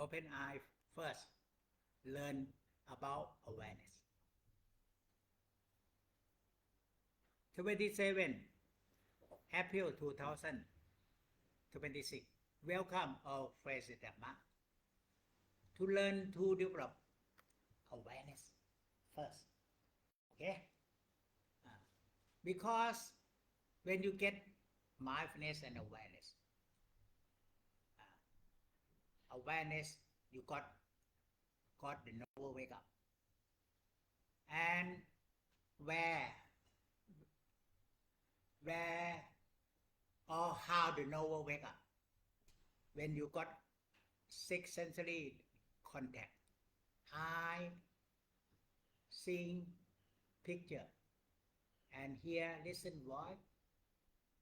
open eye first. Learn about awareness. 27 April 2026. Welcome all friends in Dhamma to learn to develop awareness first. Okay? Because when you get mindfulness and awareness, you got the novel wake up. And where or how the novel wake up? When you got six sensory contact, eye, seeing, picture, and hear, listen, voice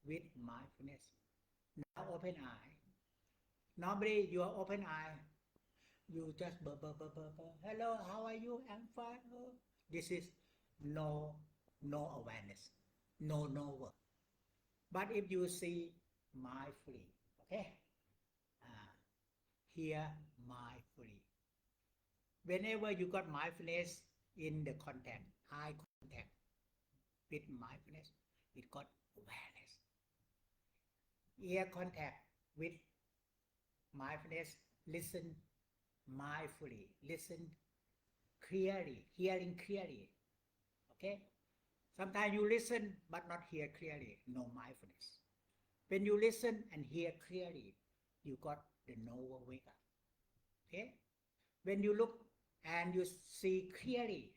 with mindfulness. Now open eye. Normally your open eye, you just hello, how are you? I'm fine. Oh. This is no awareness, no novel. But if you see mindfully, okay, here mindfully. Whenever you got mindfulness in the contact, eye contact with mindfulness, it got awareness. Ear contact with mindfulness, listen mindfully, listen clearly, hearing clearly. Okay? Sometimes you listen but not hear clearly, no mindfulness. When you listen and hear clearly, you got the novel wake up. Okay? When you look and you see clearly,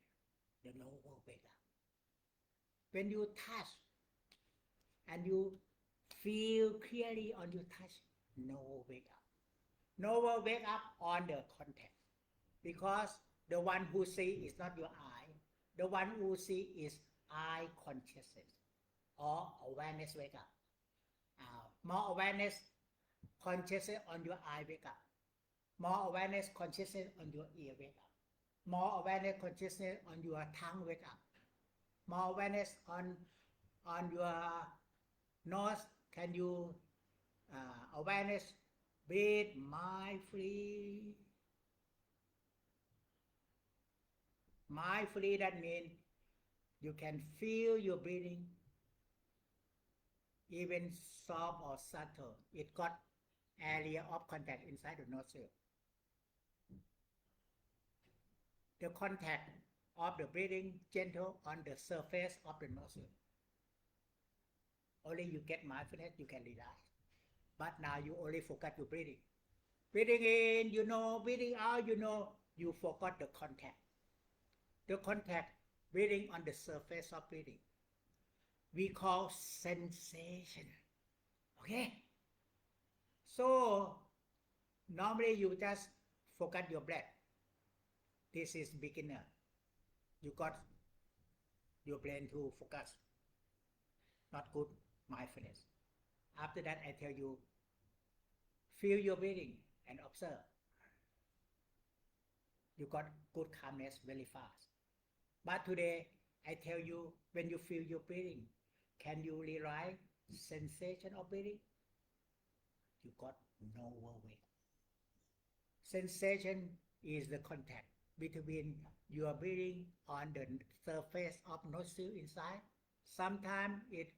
the novel wake up. When you touch and you feel clearly on your touch, novel wake up. Novel wake up on the contact. Because the one who see is not your eye. The one who see is eye consciousness or awareness wake up. More awareness, consciousness on your eye wake up. More awareness, consciousness on your ear wake up. More awareness, consciousness on your tongue wake up. More awareness on your nose. Can you awareness, breathe mindfully. Mindfully, that means you can feel your breathing, even soft or subtle. It got area of contact inside the nostril. The contact of the breathing gentle on the surface of the nostril. Only you get mindfulness, you can relax. But now you only forget your breathing. Breathing in, you know, breathing out, you know, you forgot the contact. The contact, breathing on the surface of breathing. We call sensation. Okay? So, normally you just forget your breath. This is beginner. You got your brain to focus. Not good mindfulness. After that, I tell you, feel your breathing and observe. You got good calmness very fast. But today, I tell you, when you feel your breathing, can you realize sensation of breathing? You got no way. Sensation is the contact between your breathing on the surface of nostril inside. Sometimes it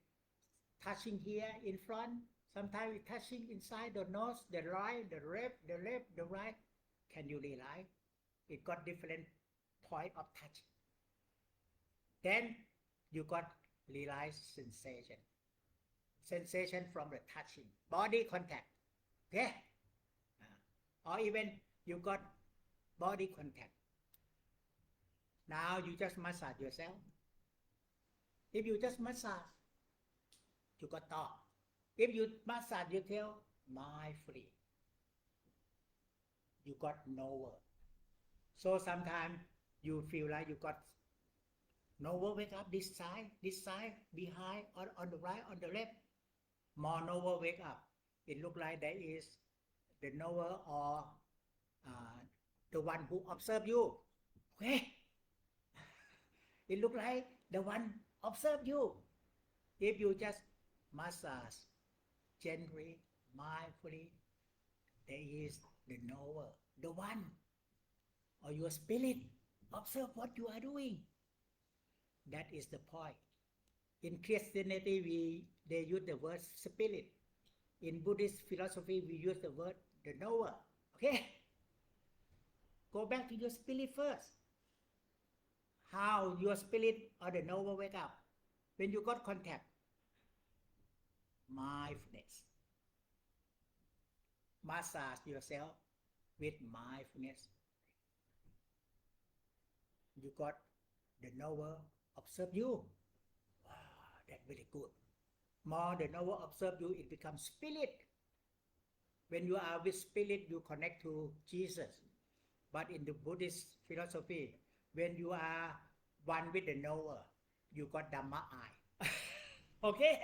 touching here in front. Sometimes it touching inside the nose, the right, the left, the right. Can you realize? It got different point of touch. Then you got realize sensation. Sensation from the touching, body contact. Okay? Or even you got body contact. Now you just massage yourself. If you just massage, you got thought. If you massage yourself mindfully, you got no word. So sometimes you feel like you got no word wake up this side, behind, or on the right, on the left. More no word wake up. It look like there is the knower or the one who observe you. Okay? It look like the one observe you. If you just massage gently, mindfully, there is the knower the one or your spirit observe what you are doing. That is the point. In Christianity, they use the word spirit. In Buddhist philosophy, we use the word the knower. Okay? Go back to your spirit first. How your spirit or the knower wake up? When you got contact. Mindfulness. Massage yourself with mindfulness. You got the knower observe you. Wow, that's very good. More the knower observe you, it becomes spirit. When you are with spirit, you connect to Jesus. But in the Buddhist philosophy, when you are one with the knower, you got Dhamma eye. Okay?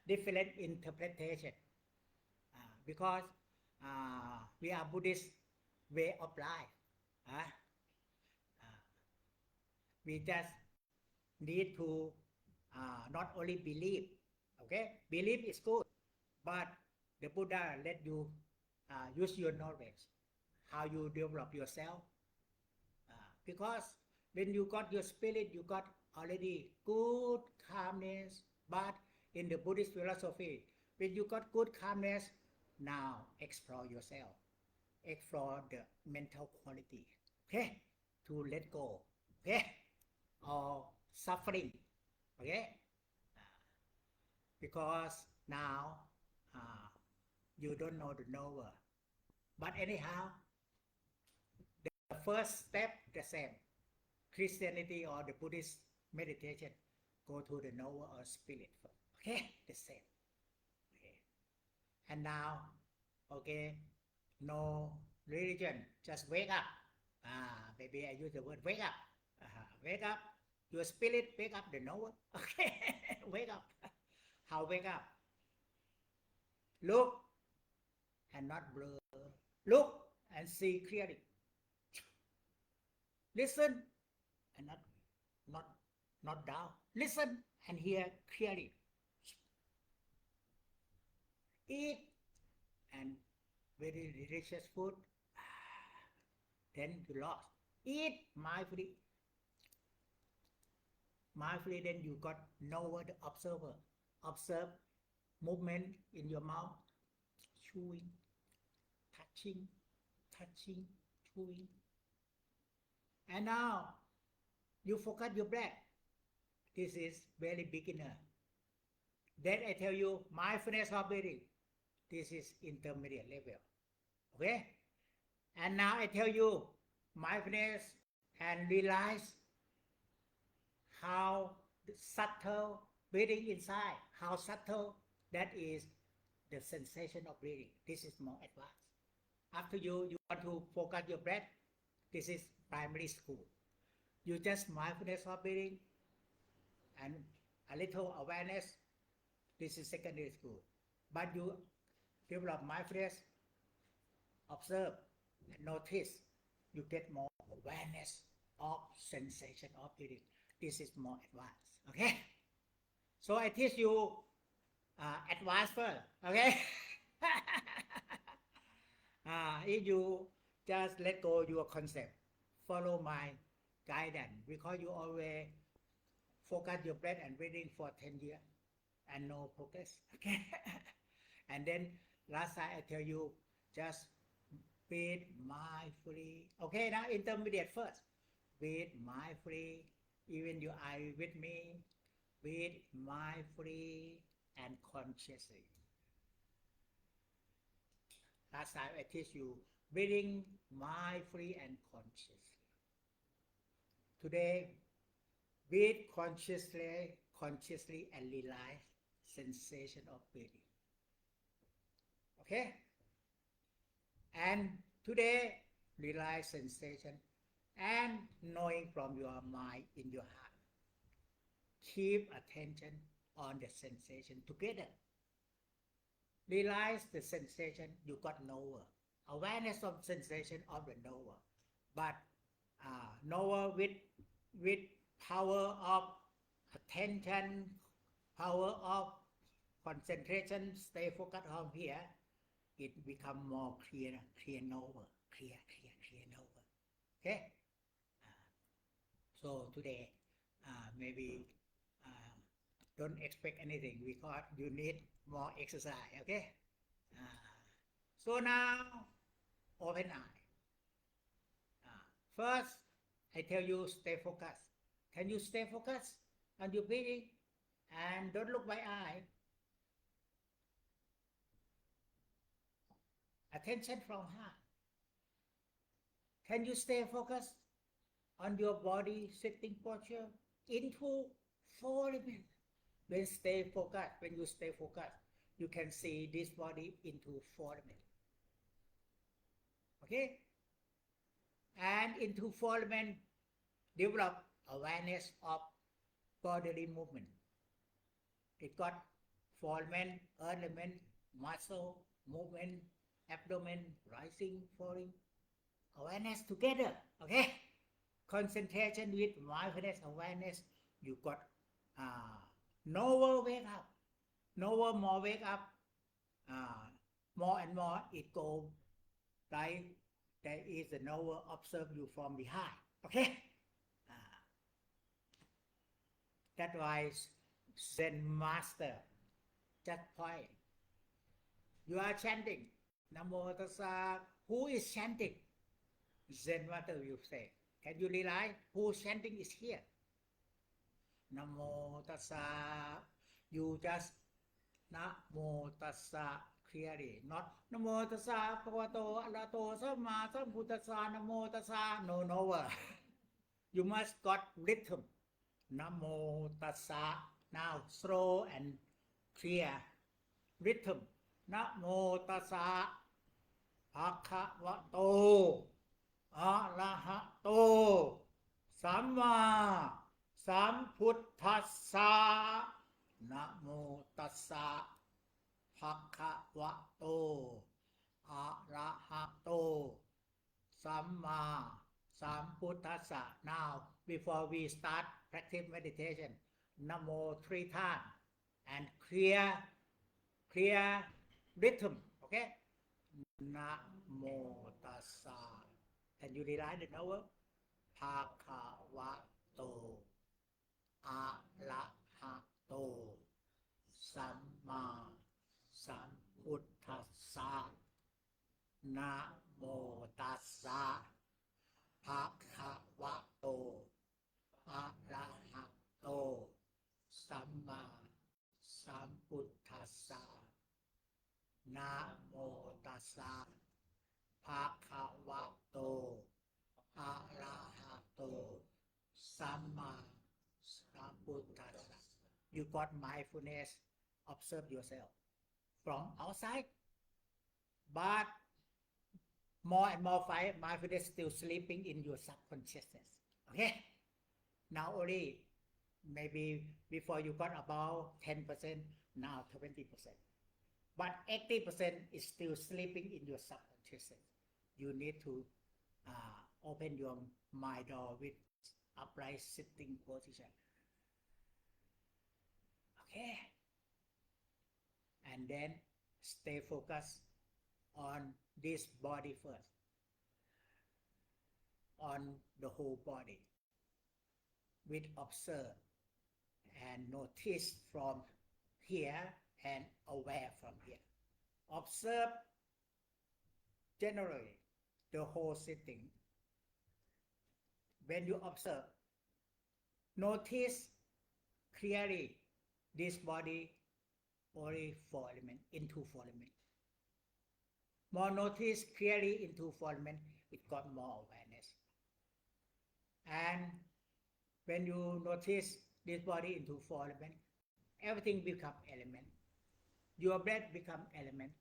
Different interpretation. Because we are Buddhist way of life. We just need to not only believe. Okay? Believe is good. But the Buddha let you use your knowledge, how you develop yourself. Because when you got your spirit, you got already good calmness. But in the Buddhist philosophy, when you got good calmness, now explore yourself. Explore the mental quality. Okay? To let go. Okay? Or suffering. Okay? Because now you don't know the knower. But anyhow, the first step the same. Christianity or the Buddhist meditation, go to the knower or spirit first. Okay, the same. Okay. And now, okay, no religion, just wake up. Maybe I use the word wake up. Wake up. Your spirit, wake up the knower. Okay, wake up. How wake up? Look and not blur. Look and see clearly. Listen and not down. Listen and hear clearly. Eat and very delicious food. Then you lost. Eat mindfully. Mindfully, then you got knower, the observer. Observe movement in your mouth, chewing, touching, chewing. And now you forget your breath. This is very beginner. Then I tell you mindfulness of breathing. This is intermediate level. Okay? And now I tell you mindfulness and realize how subtle breathing inside, how subtle that is the sensation of breathing. This is more advanced. After you want to focus your breath, this is primary school. You just mindfulness of breathing and a little awareness. This is secondary school. But you develop mindfulness, observe, and notice. You get more awareness of sensation of breathing. This is more advanced. Okay? So I teach you advanced first. Okay? If you just let go your concept, follow my guidance, because you always focus your breath and breathing for 10 years and no progress. Okay? And then last time I tell you, just breathe mindfully. Okay, now intermediate first. Breathe mindfully. Even your eye with me. Breathe mindfully and consciously. Last time I teach you breathing mindfully and consciously. Today, breathe consciously and realize sensation of breathing. Okay? And today, realize sensation and knowing from your mind in your heart. Keep attention on the sensation together. Realize the sensation, you got knower. Awareness of sensation of the knower. But knower with power of attention, power of concentration, stay focused on here. it become more clear, clear over, clear over. Okay. So today, maybe don't expect anything because you need more exercise. Okay. So now, open eye. First, I tell you stay focused. Can you stay focused on your breathing and don't look by eye? Attention from heart. Can you stay focused on your body sitting posture into 4 minutes? When you stay focused, you can see this body into 4 minutes. Okay? And into 4 minutes, develop awareness of bodily movement. It got 4 minutes, element, muscle, movement, abdomen, rising, falling, awareness together. Okay? Concentration with mindfulness awareness. You got no wake up. No more wake up. More and more it go like there is a no observe you from behind. Okay? That's why Zen master just point. You are chanting Namo Tassa. Who is chanting? Zen master will say. Can you realize who chanting is here? Namo Tassa. You just Namo Tassa clearly, not Namo Tassa Bhagavato Arahato Samma Sambuddhassa Namo Tassa. No. You must got rhythm. Namo Tassa. Now slow and clear rhythm. Namo Tassa Bhagavato Arahato Samma Sambuddhassa. Namo Tassa Bhagavato Arahato Samma Sambuddhassa. Now, before we start practice meditation, Namo 3 times and clear rhythm. Okay? Namo Tassa. Can you realize the number? Bhagavato Arahato Samma Sambuddhassa. Namo Tassa Bhagavato Arahato Samma Sambuddhassa. Namo Tassa Bhagavato Arahato Samma Sambuddhassa. You got mindfulness. Observe yourself from outside, but more and more mindfulness still sleeping in your subconsciousness. Okay? Now only maybe before you got about 10%, now 20%. But 80% is still sleeping in your subconsciousness. You need to open your mind door with upright sitting position. Okay? And then stay focused on this body first, on the whole body, with observe and notice from here and aware from here. Observe generally the whole sitting. When you observe, notice clearly this body only 4 elements, into 4 elements. More notice clearly into 4 elements, it got more awareness. And when you notice this body into 4 elements, everything become element. Your breath become element.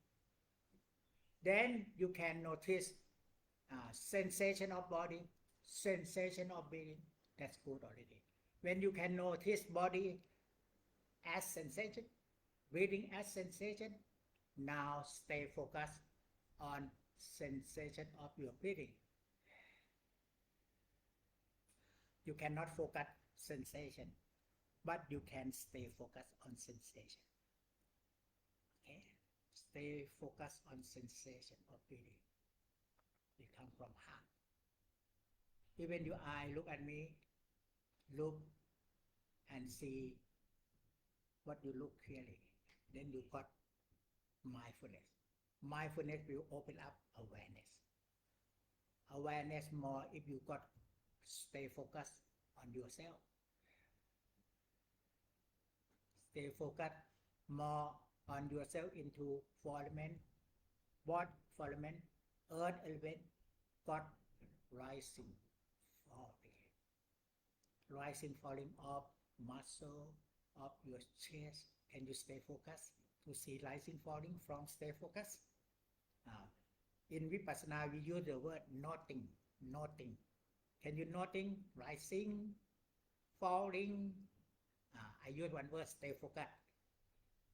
Then you can notice sensation of body, sensation of breathing. That's good already. When you can notice body as sensation, breathing as sensation, now stay focused on sensation of your breathing. You cannot focus sensation, but you can stay focused on sensation. Okay? Stay focused on sensation of breathing. It comes from heart. Even your eye look at me, look and see what you look clearly. Then you got mindfulness. Mindfulness will open up awareness. Awareness more if you got stay focused on yourself. Stay focused more on yourself into four elements. What four elements? Earth element got rising, falling. Rising, falling of muscle of your chest. Can you stay focused to see rising, falling from stay focused? In Vipassana, we use the word noting, noting. Can you noting, rising, falling? I use one word, stay focused.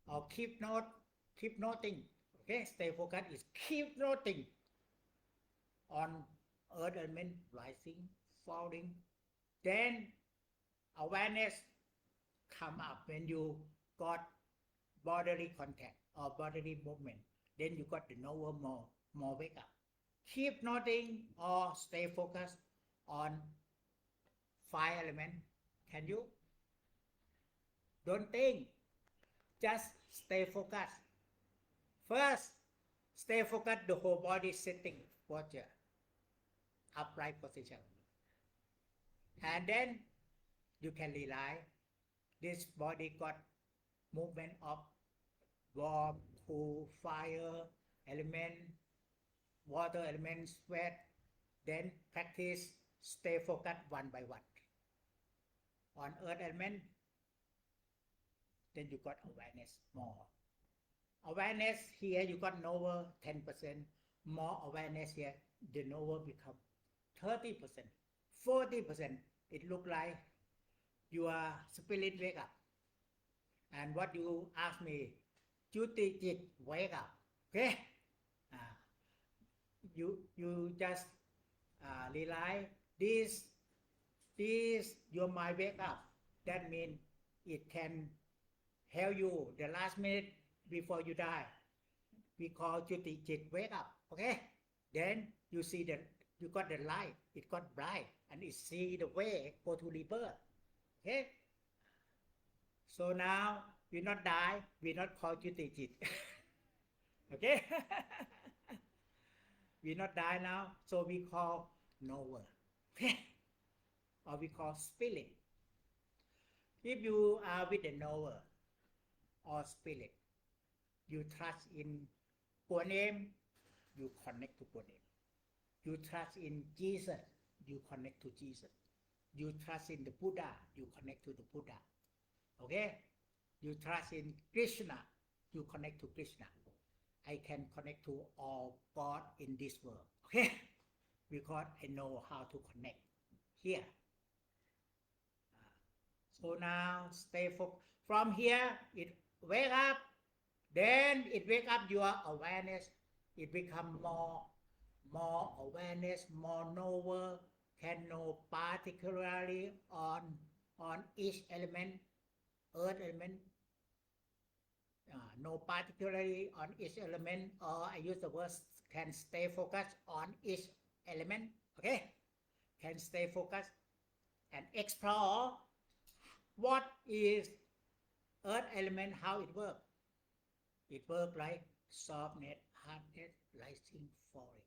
Or keep noting. Okay, stay focused is keep noting on earth element rising, falling. Then awareness come up when you got bodily contact or bodily movement. Then you got the knower more wake up. Keep noting or stay focused on five elements. Can you? Don't think. Just stay focused. First, stay focused the whole body sitting posture, upright position. And then you can realize this body got movement of warm, cool, fire, element, water element, sweat. Then practice stay focused one by one. On earth element, then you got awareness more. Awareness here you got knower 10%. More awareness here, the knower become 30%, 40%. It look like your spirit wake up. And what you ask me, Chuti Jit wake up. Okay? You just realize this your mind wake up. That means it can help you the last minute before you die. We call Chuti Jit wake up. Okay? Then you see that you got the light. It got bright and it see the way go to rebirth. Okay? So now we not die. We not call Chuti Jit. Okay? We not die now. So we call knower. Okay? Or we call spirit. If you are with the knower or spirit, you trust in Kuan, you connect to Kuan. You trust in Jesus, you connect to Jesus. You trust in the Buddha, you connect to the Buddha. Okay? You trust in Krishna, you connect to Krishna. I can connect to all God in this world. Okay? Because I know how to connect here. So now stay focused. From here, it wake up. Then it wake up your awareness. It become more awareness, more knower, can know particularly on each element, earth element. Know particularly on each element, or I use the word can stay focused on each element. Okay? Can stay focused and explore what is earth element, how it works. It works like softness, hardness, rising, falling.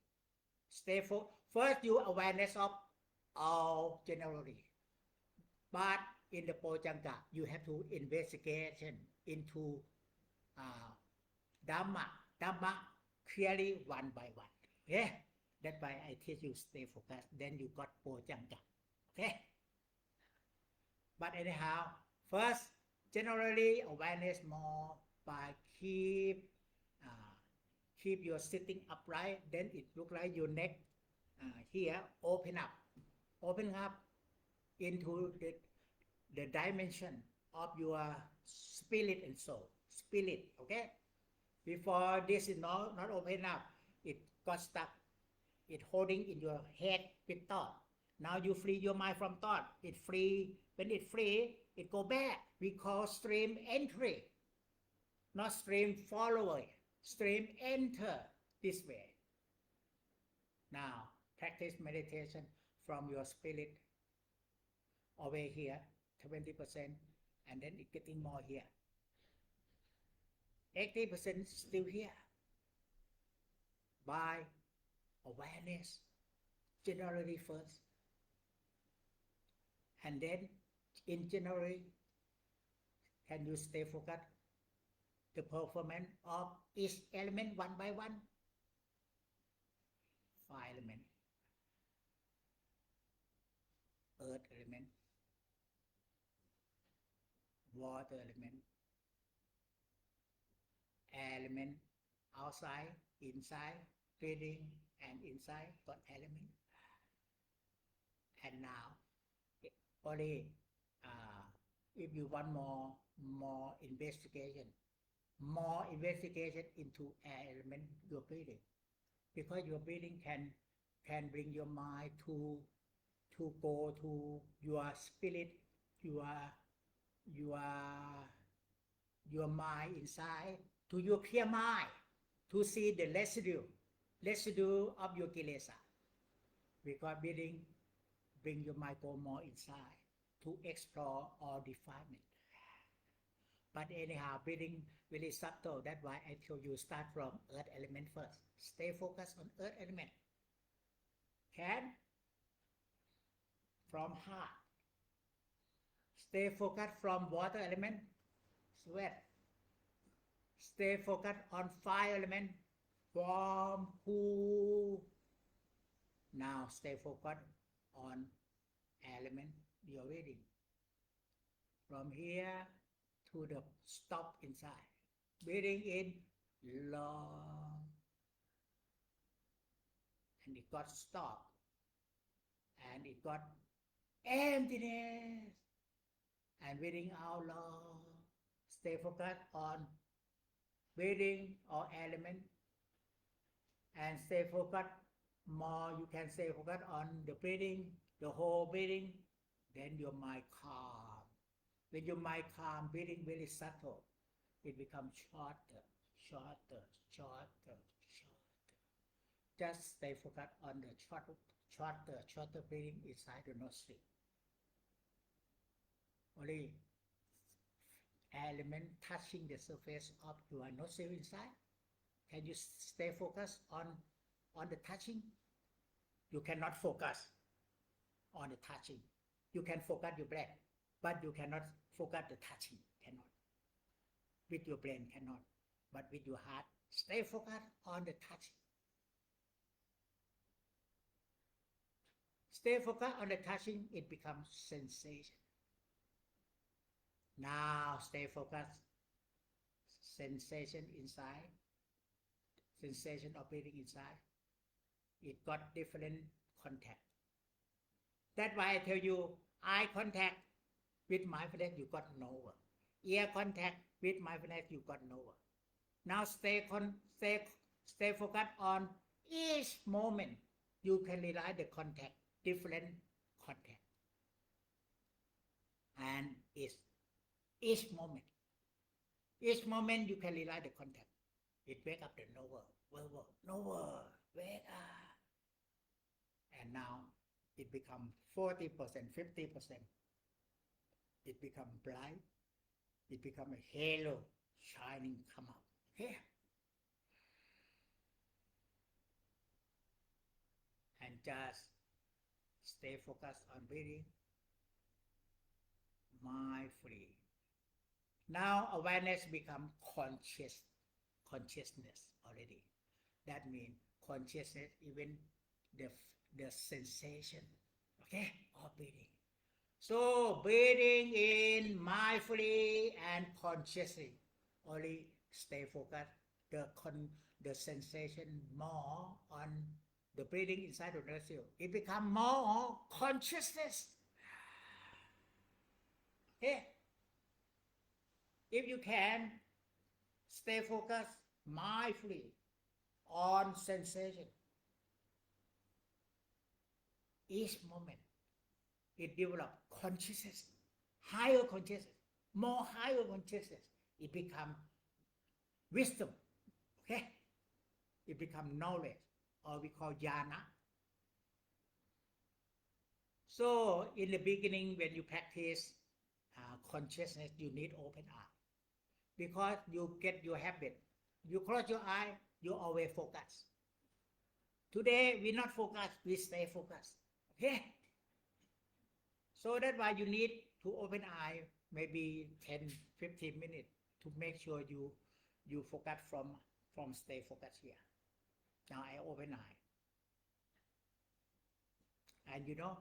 Stay focused. First, you awareness of all generally. But in the Pojanga, you have to investigation into Dhamma clearly one by one. Okay? That's why I teach you stay focused. Then you got Pojanga. Okay? But anyhow, first, generally awareness more by keep your sitting upright. Then it look like your neck here open up into the dimension of your spirit and soul. Spirit, okay? Before this is not open up, it got stuck. It holding in your head with thought. Now you free your mind from thought. It free. When it free, it go back. We call stream entry, not stream follower. stream enter this way. Now practice meditation from your spirit away here 20%, and then it getting more here. 80% still here. By awareness, generally first, and then in January, can you stay focused the performance of each element one by one? 5 elements. Earth element, water element, air element, outside, inside, breathing, and inside got element. And now, only if you want more investigation into air element, your breathing, because your breathing can bring your mind to go to your spirit, your mind inside, to your clear mind, to see the residue of your kilesa. Because breathing bring your mind go more inside to explore or define it. But anyhow, breathing really subtle. That's why I tell you start from earth element first. Stay focused on earth element. Can from heart. Stay focused from water element, sweat. Stay focused on fire element, warm, cool. Now stay focused on element you're reading. From here to the stop inside. Breathing in long. And it got stop. And it got emptiness. And breathing out long. Stay focused on breathing or element. And stay focused more. You can stay focused on the breathing, the whole breathing. Then your mind calm. When your mind calm, breathing very subtle. It becomes shorter. Just stay focused on the shorter breathing inside the nostril. Only element touching the surface of your nostril inside. Can you stay focused on the touching? You cannot focus on the touching. You can focus your breath, but you cannot focus the touching. Cannot. With your brain cannot, but with your heart, stay focused on the touching. Stay focused on the touching, it becomes sensation. Now stay focused, sensation inside, sensation of breathing inside. It got different contact. That's why I tell you, eye contact with mindfulness, you got nowhere. Ear contact with mindfulness, you got nowhere. Now stay focused on each moment. You can realize the contact, different contact. And each moment you can realize the contact. It wake up the nowhere, wake up. And now it become 40%, 50%. It become bright. It become a halo shining come up. Here. And just stay focused on breathing. Mindfully. Now awareness become consciousness already. That means consciousness, even the sensation, okay, of breathing. So breathing in mindfully and consciously. Only stay focused. The sensation more on the breathing inside the nostril. It become more consciousness. Okay. If you can stay focused mindfully on sensation, each moment it develops consciousness, higher consciousness, more higher consciousness. It becomes wisdom. Okay, it become knowledge, or we call jhana. So in the beginning, when you practice consciousness, you need open eye, because you get your habit. You close your eye, you always focus. Today we not focus, we stay focused. Okay. So that's why you need to open eye maybe 10-15 minutes to make sure you focus from stay focused here. Now I open eye. And you know,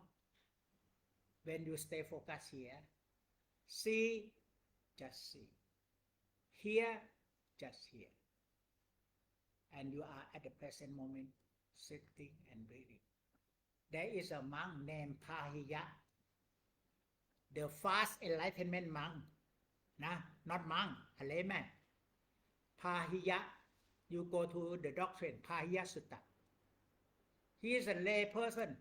when you stay focused here, see, just see. Hear, just hear. And you are at the present moment sitting and breathing. There is a monk named Pahiya, the fast enlightenment monk, not monk, a layman. Pahiya, you go to the doctrine, Pahiya Sutta. He is a lay person.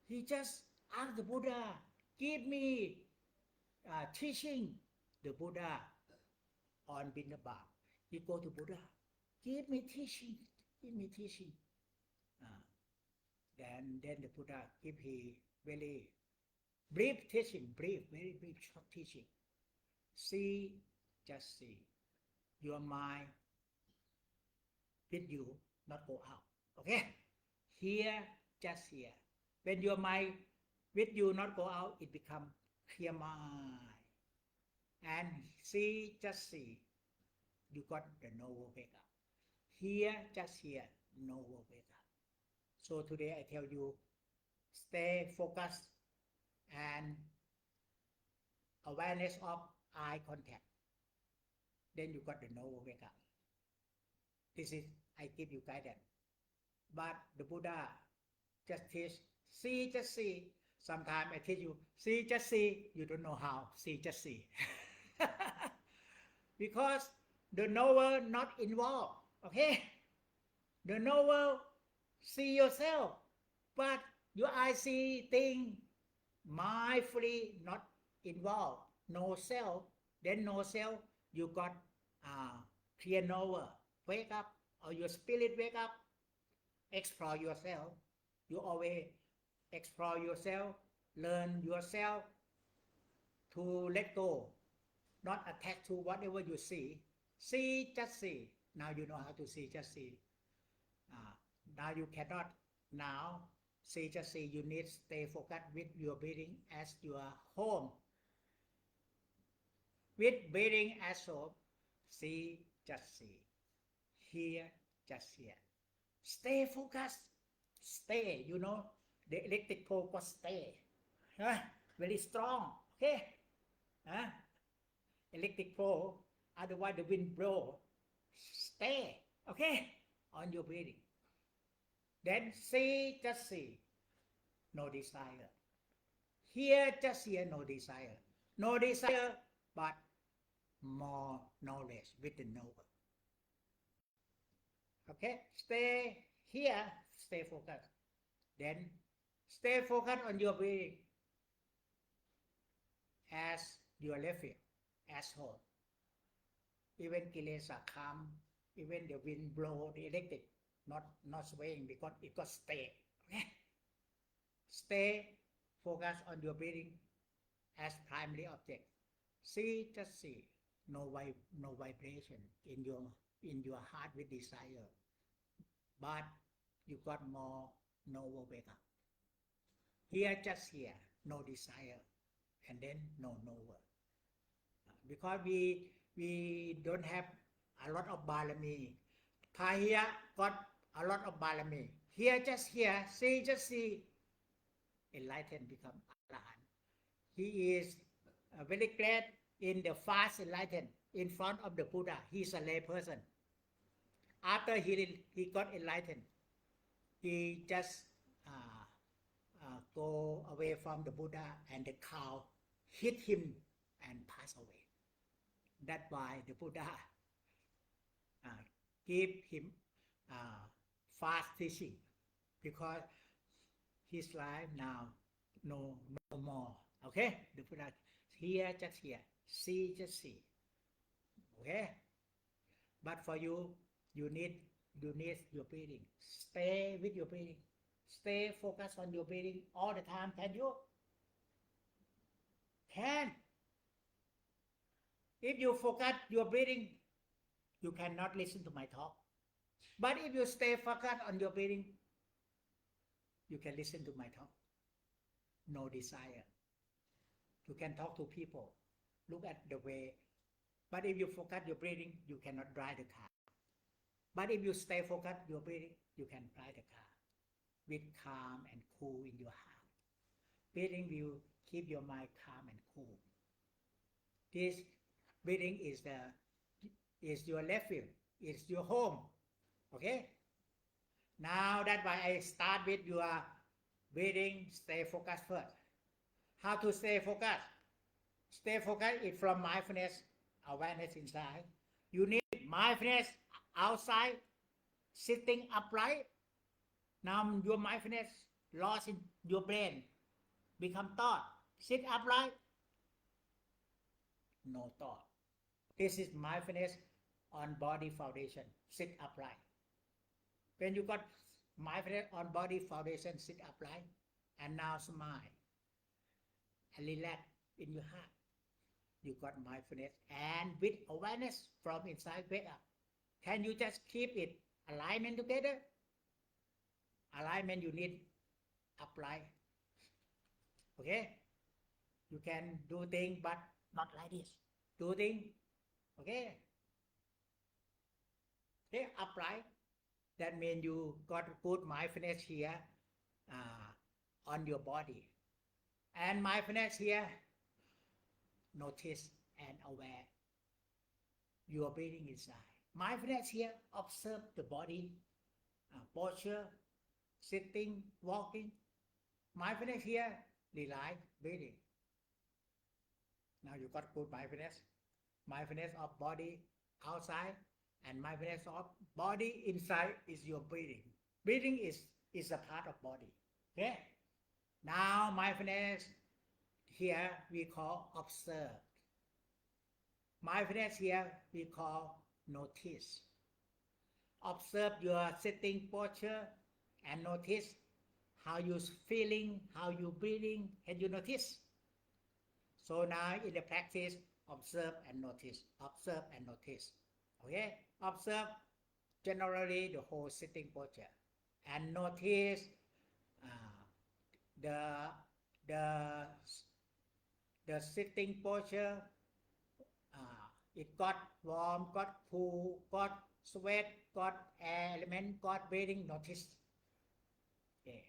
He just asked the Buddha, give me teaching. The Buddha on Bindabat. He go to Buddha, give me teaching, give me teaching. Then the Buddha give he very brief teaching, very brief short teaching. See, just see. Your mind with you, not go out. Okay? Hear, just hear. When your mind with you not go out, it become clear mind. And see, just see. You got the noble wake up. Hear, just hear, noble wake up. So today I tell you, stay focused and awareness of eye contact. Then you got the noble wake up. This is, I give you guidance. But the Buddha just teach, see, just see. Sometimes I teach you, see, just see. You don't know how, see, just see. Because the knower not involved, okay? The knower see yourself, but your eye see thing mindfully not involved. No self, then no self, you got clear knower. Wake up, or your spirit wake up, explore yourself. You always explore yourself, learn yourself to let go, not attach to whatever you see. See, just see. Now you know how to see, just see. Now you cannot now see, just see. You need stay focused with your breathing as your home. With breathing as home, see, just see. Hear, just hear. Stay focused. Stay, you know, the electric pole got stay. Very strong. Okay? Electric pole, otherwise the wind blow. Stay. Okay? On your breathing. Then see, just see. No desire. Hear, just hear, no desire. No desire, but more knowledge with the knower. Okay? Stay here, stay focused. Then stay focused on your breathing as your refuge, as home. Even kilesa come, even the wind blow, the electric, not swaying because it got stay. Okay? Stay focused on your breathing as primary object. See, just see. No vibration in your heart with desire. But you got more noble wake up. Here, just here, no desire, and then no knower. Because we don't have a lot of balami. Pahiya got a lot of balami. Here, just here, see, just see. Enlightened become Arahant. He is very glad in the fast enlightened in front of the Buddha. He is a lay person. After he got enlightened, he just go away from the Buddha, and the cow hit him and pass away. That's why the Buddha give him fast teaching, because his life now no more. Okay, the Buddha here, just here, see, just see. Okay, but for you, You need your breathing. Stay with your breathing. Stay focused on your breathing all the time. Can you? Can. If you forget your breathing, you cannot listen to my talk. But if you stay focused on your breathing, you can listen to my talk. No desire. You can talk to people. Look at the way. But if you forget your breathing, you cannot drive the car. But if you stay focused your breathing, you can drive the car with calm and cool in your heart. Breathing will keep your mind calm and cool. This breathing is your refuge. It's your home. Okay? Now that's why I start with your breathing. Stay focused first. How to stay focused? Stay focused is from mindfulness, awareness inside. You need mindfulness outside, sitting upright. Now your mindfulness lost in your brain, become thought. Sit upright, no thought. This is mindfulness on body foundation. Sit upright. When you got mindfulness on body foundation, sit upright, and now smile and relax in your heart. You got mindfulness and with awareness from inside wake up. Can you just keep it alignment together? Alignment you need upright. Okay? You can do things but not like this. Do things. Okay? Okay, upright. That means you got to put mindfulness here on your body. And mindfulness here, notice and aware your breathing inside. Mindfulness here, observe the body, posture, sitting, walking. Mindfulness here, relax, breathing. Now you got to put mindfulness. Mindfulness of body outside and mindfulness of body inside is your breathing. Breathing is a part of body. Okay? Now mindfulness here we call observe. Mindfulness here we call notice. Observe your sitting posture and notice how you're feeling, how you're breathing. Can you notice? So now in the practice, observe and notice. Observe and notice. Okay? Observe generally the whole sitting posture and notice the sitting posture. It got warm, got cool, got sweat, got air element, got breathing. Notice. Okay.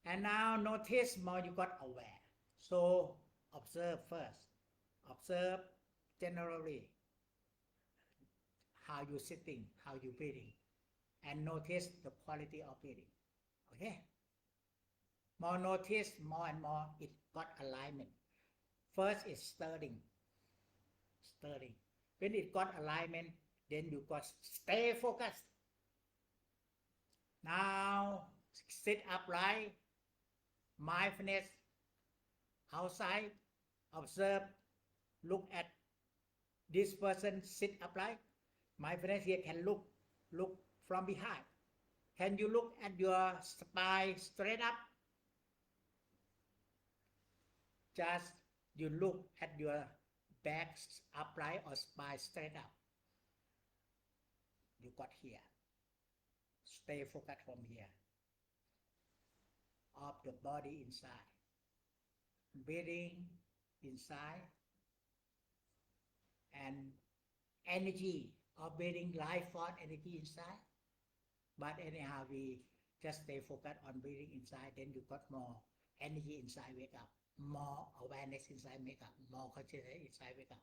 And now notice more you got aware. So observe first. Observe generally how you're sitting, how you're breathing, and notice the quality of breathing. Okay? More notice, more and more, it got alignment. First is stirring. Stirring. When it got alignment, then you got stay focused. Now sit upright, mindfulness outside, observe, look at this person sit upright. Mindfulness here can look from behind. Can you look at your spine straight up? Just you look at your back upright or spine straight up. You got here. Stay focused from here. Of the body inside. Breathing inside. And energy of breathing, life force energy inside. But anyhow, we just stay focused on breathing inside, then you got more energy inside, wake up. More awareness inside, wake up. More consciousness inside, wake up.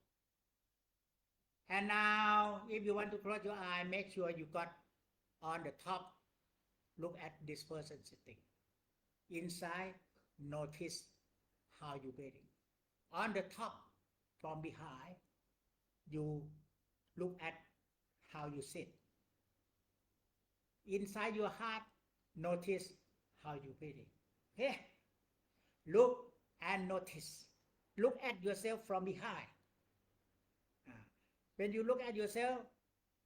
And now, if you want to close your eye, make sure you got on the top, look at this person sitting. Inside, notice how you're breathing. On the top, from behind, you look at how you sit. Inside your heart, notice how you're breathing. Okay? Look and notice. Look at yourself from behind. When you look at yourself,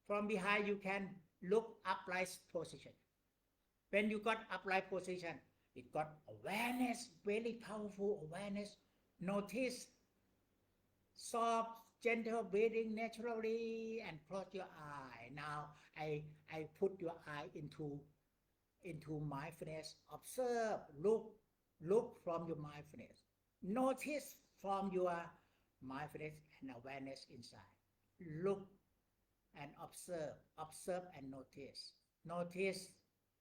From behind, you can look upright position. When you got upright position, it got awareness, very powerful awareness. Notice soft, gentle breathing naturally and close your eye. Now I put your eye into mindfulness. Observe, look from your mindfulness. Notice from your mindfulness and awareness inside. Look and observe and notice. Notice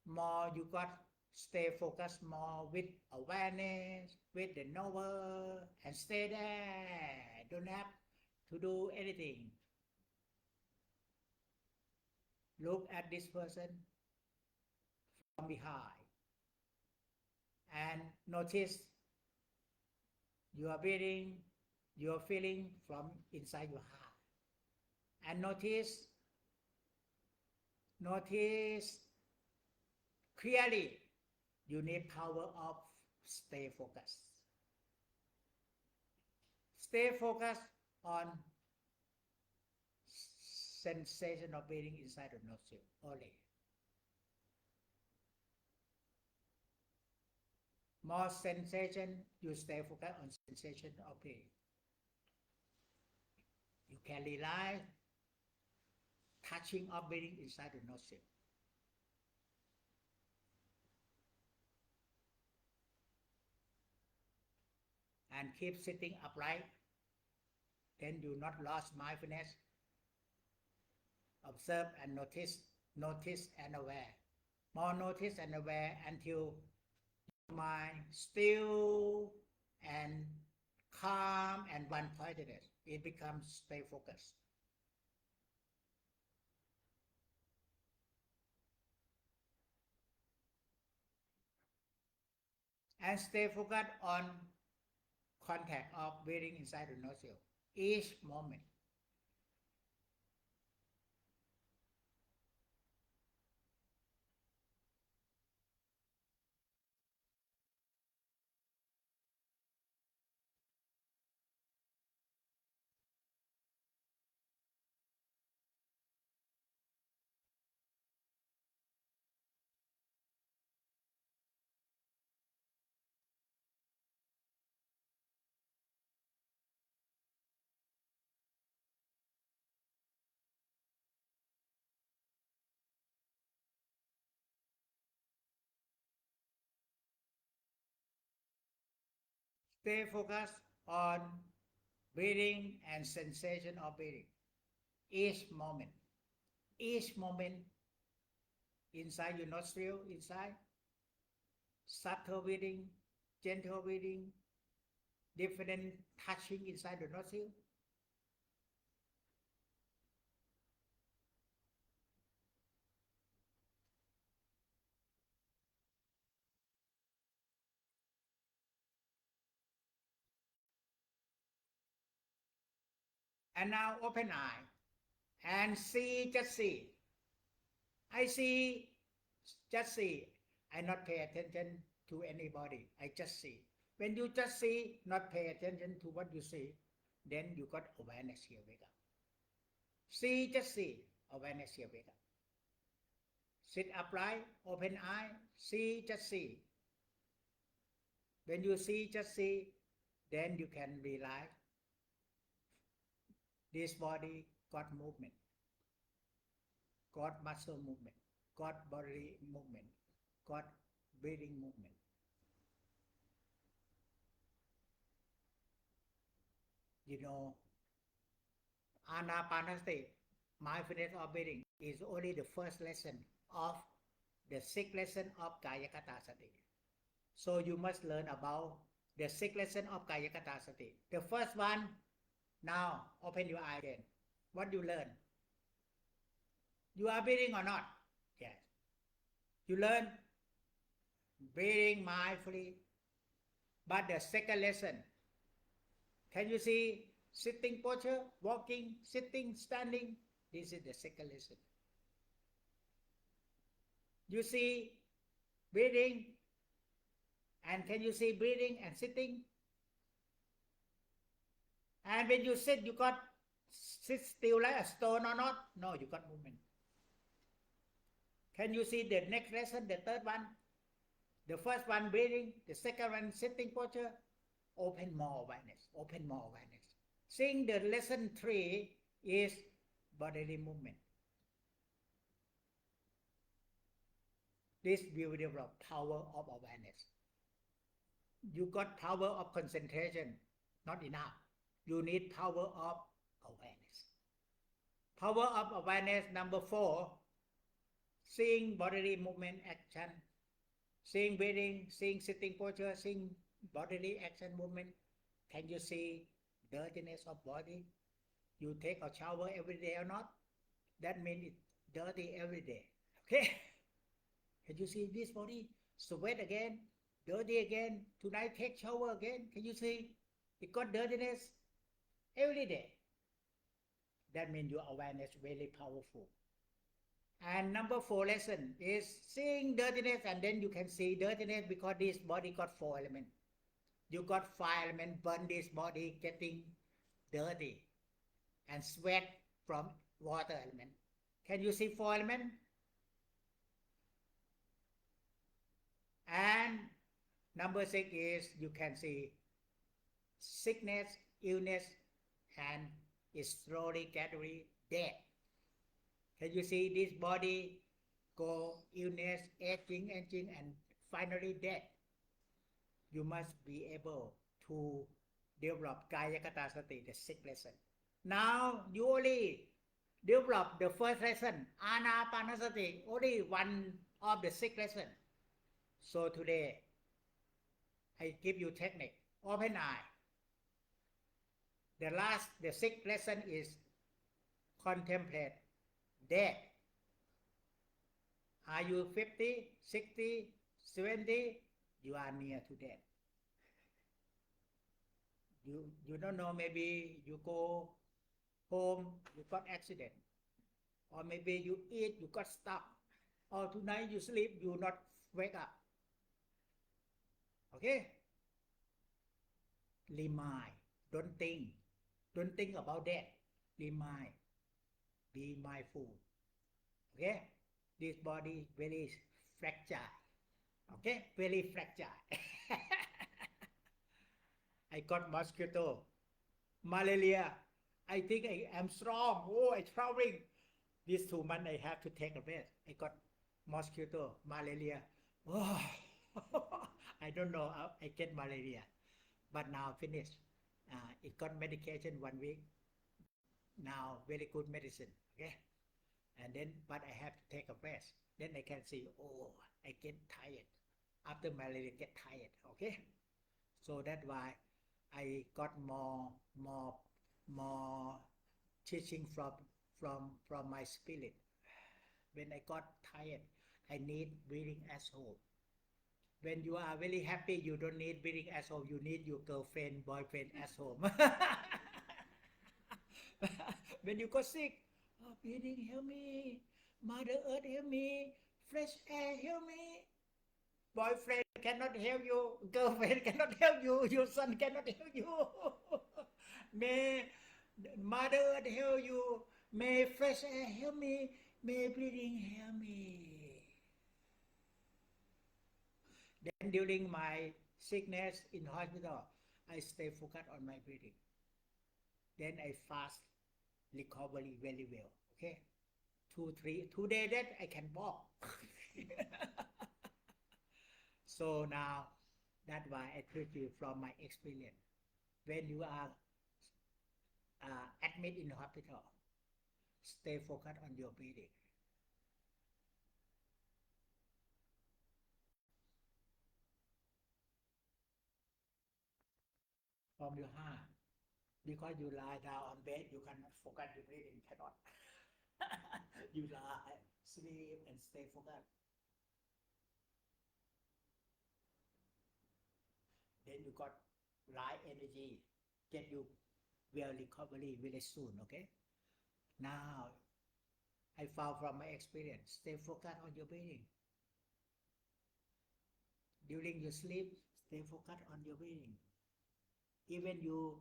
more you got stay focused more with awareness, with the knower, and stay there. Don't have to do anything. Look at this person from behind and notice your breathing, your feeling from inside your heart. And notice clearly you need power of stay focused. Stay focused on sensation of breathing inside the nostril only. More sensation, you stay focused on sensation of breathing. You can rely touching of breathing inside the nostril. And keep sitting upright. Then you not lost mindfulness. Observe and notice and aware. More notice and aware until your mind still and calm and one-pointedness. It becomes stay focused. And stay focused on contact of breathing inside the nostril each moment. Stay focused on breathing and sensation of breathing each moment. Each moment inside your nostril, inside, subtle breathing, gentle breathing, different touching inside the nostril. And now open eye and see, just see. I see, just see. I not pay attention to anybody. I just see. When you just see, not pay attention to what you see, then you got awareness here, wake up. See, just see, awareness here, wake up. Sit upright, open eye, see, just see. When you see, just see, then you can realize this body got movement, got muscle movement, got body movement, got breathing movement. You know, Anapanasati, mindfulness of breathing, is only the first lesson of the sixth lesson of Kayakata Sati. So you must learn about the sixth lesson of Kayakata Sati. The first one, now open your eye again. What you learn? You are breathing or not? Yes. You learn breathing mindfully. But the second lesson, can you see sitting posture, walking, sitting, standing? This is the second lesson. You see breathing, and can you see breathing and sitting? And when you sit, you got sit still like a stone or not? No, you got movement. Can you see the next lesson, the third one? The first one breathing, the second one sitting posture. Open more awareness, open more awareness. Seeing the lesson 3 is bodily movement. This will develop power of awareness. You got power of concentration, not enough. You need power of awareness. Power of awareness number 4, seeing bodily movement action, seeing breathing, seeing sitting posture, seeing bodily action movement. Can you see dirtiness of body? You take a shower every day or not? That means it's dirty every day. Okay? Can you see this body? Sweat again, dirty again. Tonight take shower again. Can you see? It got dirtiness every day. That means your awareness very powerful. And number 4 lesson is seeing dirtiness, and then you can see dirtiness because this body got 4 elements. You got 5 elements, burn this body getting dirty and sweat from water element. Can you see 4 elements? And number 6 is you can see sickness, illness, and is slowly gradually dead. Can you see this body go illness, aging, and finally dead? You must be able to develop Kaya Kata Sati, the 6th lesson. Now you only develop the first lesson, Anapanasati, only one of the 6 lesson. So today, I give you technique. Open eye. The 6th lesson is contemplate death. Are you 50, 60, 70? You are near to death. You don't know, maybe you go home, you got accident. Or maybe you eat, you got stuck. Or tonight you sleep, you not wake up. Okay? Remind. Don't think. Don't think about that. Remind. Be mindful. Okay? This body very fragile. Okay? Very fragile. I got mosquito, malaria. I think I am strong. Oh, I'm traveling. These 2 months I have to take a rest. I got mosquito, malaria. Oh, I don't know how I get malaria. But now finished. It got medication 1 week. Now very good medicine. Okay? And then, but I have to take a rest. Then I can see, oh, I get tired. After malaria, get tired. Okay? So that's why I got more teaching from my spirit. When I got tired, I need breathing asshole. When you are very happy, you don't need breathing asshole. You need your girlfriend, boyfriend asshole. When you got sick, oh, breathing, help me. Mother Earth, help me. Fresh air, help me. Boyfriend cannot help you. Girlfriend cannot help you. Your son cannot help you. May Mother Earth help you. May fresh air help me. May breathing help me. Then during my sickness in hospital, I stay focused on my breathing. Then I fast recovery very well. Okay? 2 days that I can walk. So now, that's why I teach you from my experience. When you are admitted in the hospital, stay focused on your breathing. From your heart. Because you lie down on bed, you cannot focus your breathing, cannot. You lie, sleep, and stay focused. Then you got right energy, get you well recovery very soon, okay? Now, I found from my experience, stay focused on your breathing. During your sleep, stay focused on your breathing. Even you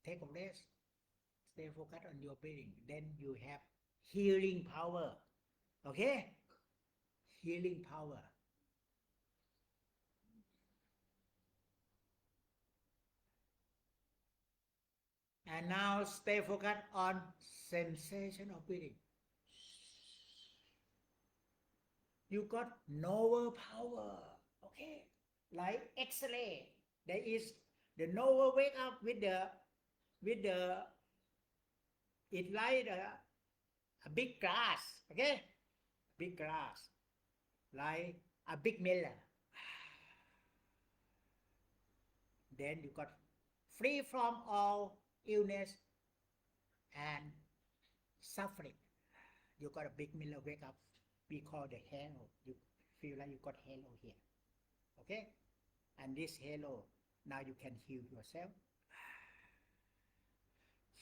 take a rest, stay focused on your breathing. Then you have healing power. Okay? Healing power. And now stay focused on sensation of breathing. You got novel power. Okay? Like X-ray. There is the novel wake up with the it like a big glass. Okay? Big glass. Like a big mirror. Then you got free from all illness and suffering. You got a big mirror wake up. We call the halo. You feel like you got halo here. Okay? And this halo, now you can heal yourself.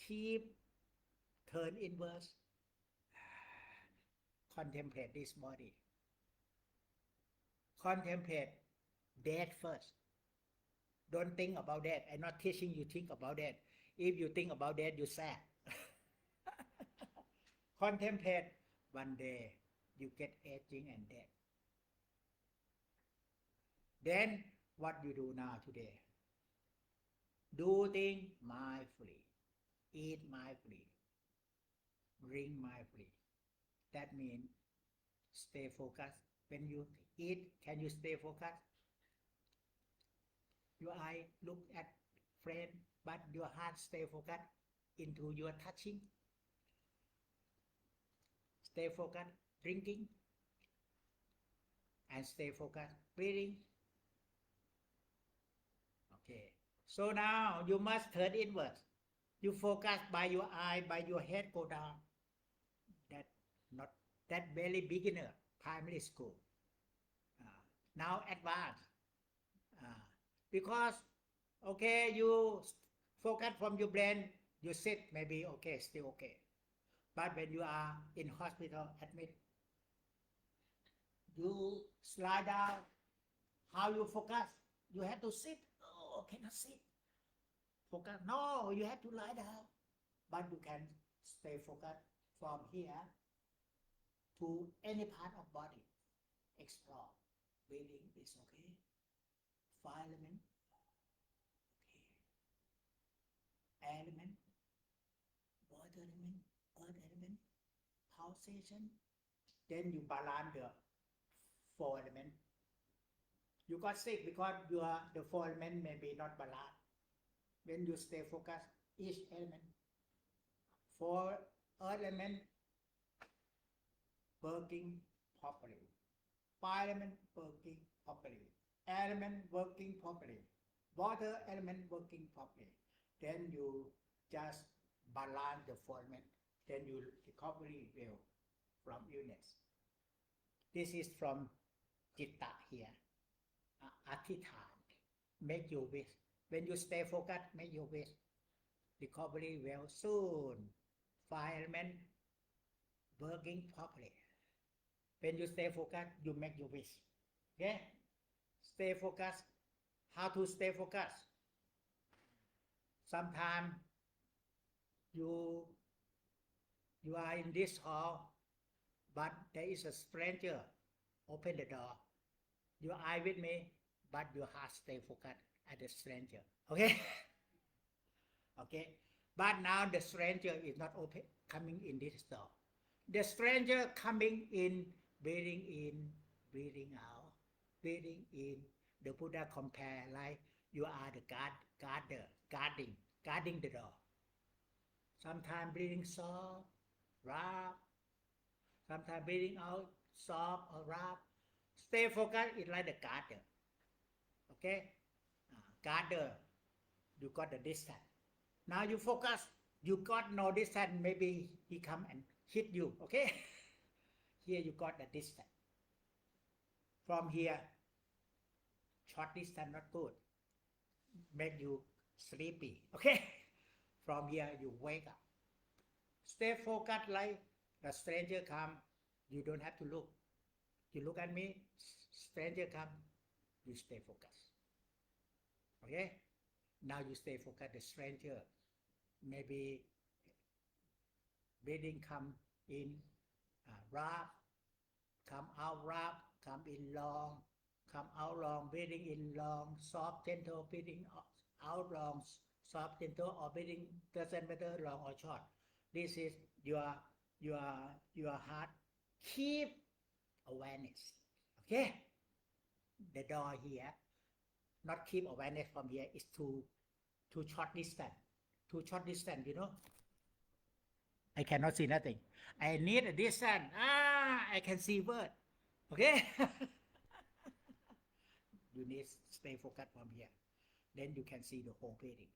Keep turn inwards. Contemplate this body. Contemplate death first. Don't think about that. I'm not teaching you think about that. If you think about that, you're sad. Contemplate. One day you get aging and death. Then what you do now today? Do things mindfully. Eat mindfully. Drink mindfully. That means stay focused. When you eat, can you stay focused? Your eye look at friend, but your heart stay focused into your touching. Stay focused drinking. And stay focused breathing. Okay. So now you must turn inwards. You focus by your eye, by your head go down. That very beginner, primary school. Now advanced. Because, okay, you focus from your brain, you sit, maybe okay, still okay. But when you are in hospital, admit, you slide down, how you focus? You have to sit. Oh, cannot sit. Focus. No, you have to lie down. But you can stay focused from here to any part of body. Explore. Breathing is okay. 5 element. Okay. Element. Water element. Earth element. Pulsation. Then you balance the 4 element. You got sick because the 4 element may be not balanced. When you stay focused, each element. 4 element working properly. 5 element working properly. Element working properly. Water element working properly. Then you just balance the 4 element. Then you recovery well from illness. This is from Chitta here. Atithan. Make your wish. When you stay focused, make your wish. Recovery well soon. 5 element working properly. When you stay focused, you make your wish. Okay? Stay focused. How to stay focused? Sometimes you are in this hall, but there is a stranger. Open the door. Your eye with me, but your heart stay focused at the stranger. Okay? Okay? But now the stranger is not open, coming in this door. The stranger coming in, breathing out, breathing in. The Buddha compare like you are the guarding the door. Sometimes breathing soft, rough. Sometimes breathing out, soft or rough. Stay focused is like the guarder. Okay? Guarder, you got the distance. Now you focus, you got no distance, maybe he come and hit you. Okay? Here you got the distance. From here, short distance not good. Make you sleepy. Okay? From here you wake up. Stay focused like the stranger come. You don't have to look. You look at me, stranger come, you stay focused. Okay? Now you stay focused. The stranger maybe Breathing come in rapid, come out rapid, come in long, come out long, breathing in long, soft, gentle, breathing out long, soft, gentle, or breathing doesn't matter long or short. This is your your heart. Keep awareness. Okay? The door here, not keep awareness from here, it's too short distance. Too short distance, you know. I cannot see nothing. I need a distance. I can see word. Okay? You need stay focused from here. Then you can see the whole breathing.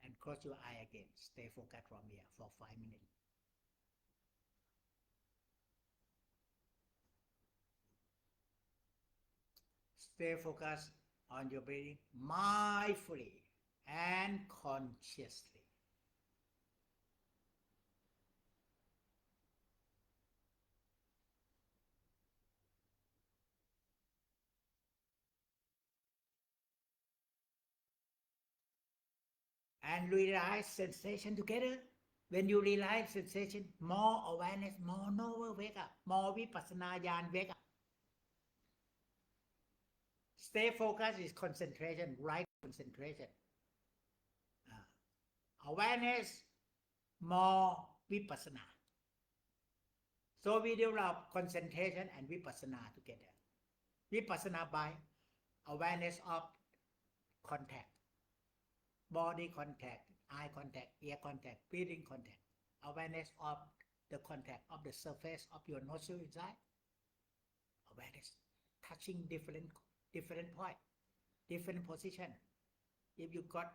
And close your eye again. Stay focused from here for 5 minutes. Stay focused on your breathing mindfully and consciously. And realize sensation together. When you realize sensation, more awareness, more knower wake up, more vipassana jnana wake up. Stay focused is concentration, right concentration. Awareness, more vipassana. So we develop concentration and vipassana together. Vipassana by awareness of contact, body contact, eye contact, ear contact, breathing contact. Awareness of the contact of the surface of your nostril inside. Awareness touching different point, different position. If you got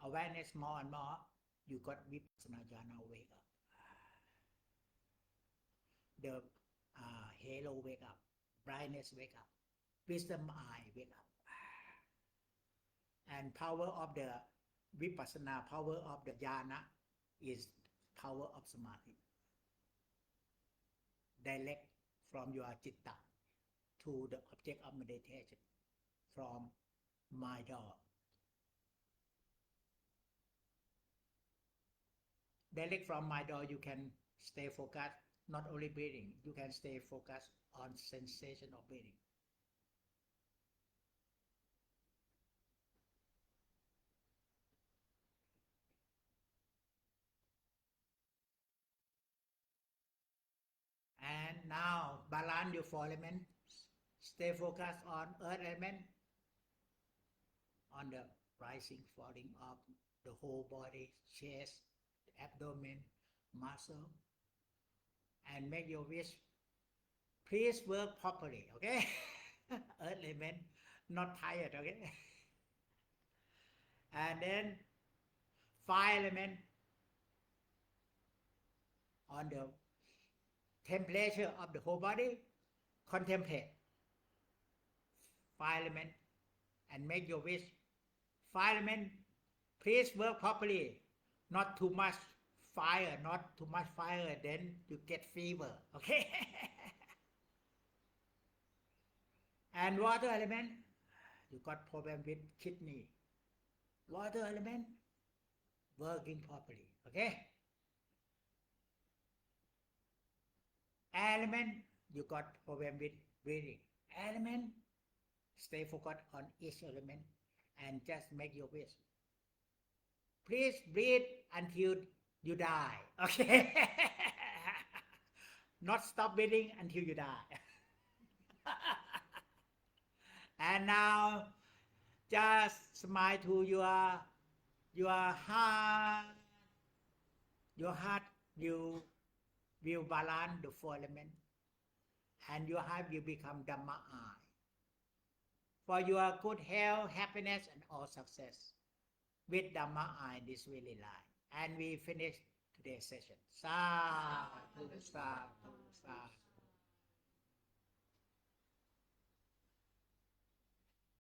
awareness more and more, you got vipassana jhana wake up. The halo wake up, brightness wake up, wisdom eye wake up. And power of the vipassana, power of the jhana is power of samadhi. Direct from your citta to the object of meditation, from my door. Direct from my door, you can stay focused, not only breathing, you can stay focused on sensation of breathing. And now balance your four elements. Stay focused on earth element, on the rising, falling of the whole body, chest, abdomen, muscle, and make your wish. Please work properly, okay? Earth element, not tired, okay? And then fire element on the temperature of the whole body, contemplate fire element and make your wish. Fire element, please work properly, not too much fire, not too much fire, then you get fever, okay? And water element, you got problem with kidney. Water element, working properly, okay? Element, you got problem with breathing. Element, stay focused on each element and just make your wish. Please breathe until you die, okay? Not stop breathing until you die. And now just smile to your heart. Your heart will balance the four elements, and your heart will become Dhamma eye. For your good health, happiness, and all success. With Dhamma eye, this really life. And we finish today's session. Sadhu, sadhu, sadhu.